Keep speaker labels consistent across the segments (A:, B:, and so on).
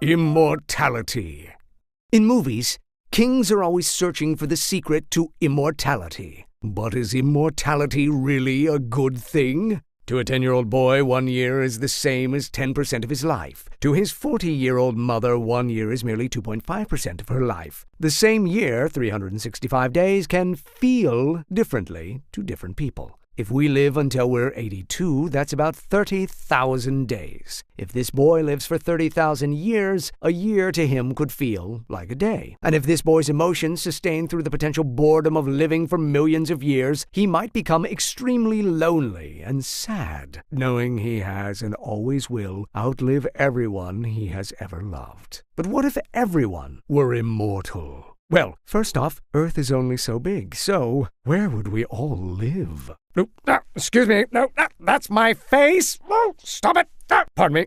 A: Immortality. In movies, kings are always searching for the secret to immortality. But is immortality really a good thing? To a 10-year-old boy, 1 year is the same as 10% of his life. To his 40-year-old mother, 1 year is merely 2.5% of her life. The same year, 365 days, can feel differently to different people. If we live until we're 82, that's about 30,000 days. If this boy lives for 30,000 years, a year to him could feel like a day. And if this boy's emotions sustain through the potential boredom of living for millions of years, he might become extremely lonely and sad, knowing he has and always will outlive everyone he has ever loved. But what if everyone were immortal? Well, first off, Earth is only so big, so where would we all live? No, excuse me, no, that's my face! Oh, stop it! Pardon me.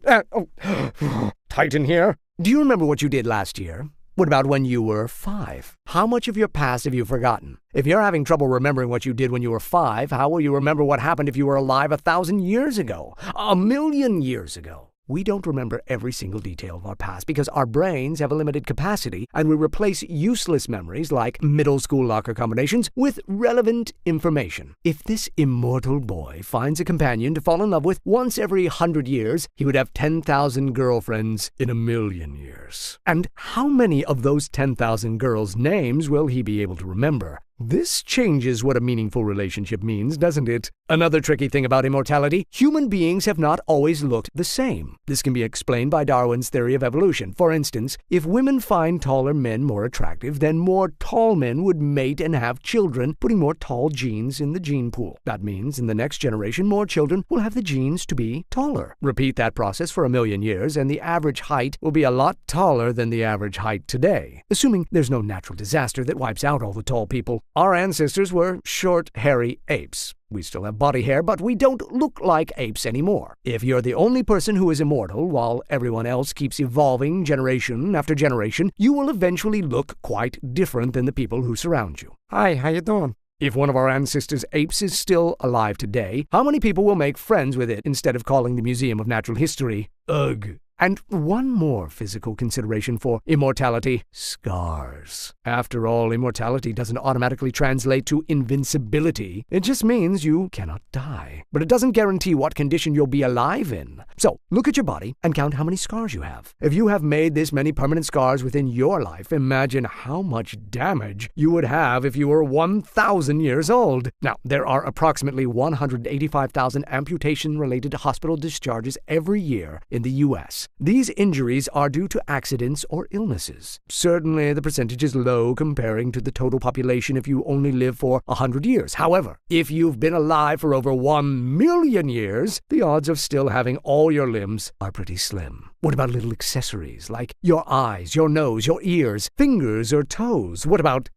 A: Tight in here. Do you remember what you did last year? What about when you were 5? How much of your past have you forgotten? If you're having trouble remembering what you did when you were 5, how will you remember what happened if you were alive 1,000 years ago? 1,000,000 years ago? We don't remember every single detail of our past because our brains have a limited capacity, and we replace useless memories like middle school locker combinations with relevant information. If this immortal boy finds a companion to fall in love with once every 100 years, he would have 10,000 girlfriends in 1,000,000 years. And how many of those 10,000 girls' names will he be able to remember? This changes what a meaningful relationship means, doesn't it? Another tricky thing about immortality, human beings have not always looked the same. This can be explained by Darwin's theory of evolution. For instance, if women find taller men more attractive, then more tall men would mate and have children, putting more tall genes in the gene pool. That means in the next generation, more children will have the genes to be taller. Repeat that process for 1,000,000 years, and the average height will be a lot taller than the average height today, assuming there's no natural disaster that wipes out all the tall people. Our ancestors were short, hairy apes. We still have body hair, but we don't look like apes anymore. If you're the only person who is immortal, while everyone else keeps evolving generation after generation, you will eventually look quite different than the people who surround you. Hi, how you doing? If one of our ancestors' apes is still alive today, how many people will make friends with it instead of calling the Museum of Natural History? Ugh. And one more physical consideration for immortality: scars. After all, immortality doesn't automatically translate to invincibility. It just means you cannot die. But it doesn't guarantee what condition you'll be alive in. So, look at your body and count how many scars you have. If you have made this many permanent scars within your life, imagine how much damage you would have if you were 1,000 years old. Now, there are approximately 185,000 amputation-related hospital discharges every year in the U.S. These injuries are due to accidents or illnesses. Certainly, the percentage is low comparing to the total population if you only live for 100 years. However, if you've been alive for over 1,000,000 years, the odds of still having all your limbs are pretty slim. What about little accessories like your eyes, your nose, your ears, fingers, or toes? What about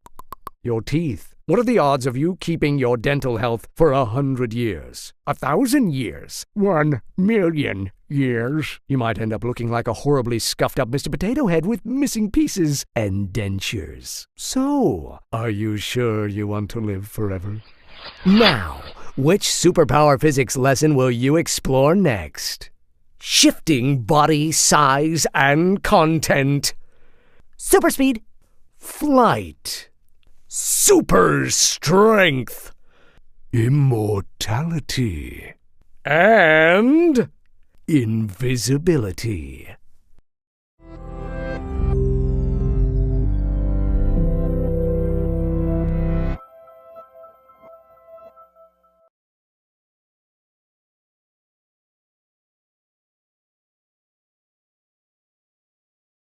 A: your teeth? What are the odds of you keeping your dental health for 100 years? 1,000 years? 1,000,000 years? You might end up looking like a horribly scuffed up Mr. Potato Head with missing pieces and dentures. So, are you sure you want to live forever? Now, which superpower physics lesson will you explore next? Shifting body size and content.
B: Super speed.
A: Flight. Super strength. Immortality. And invisibility.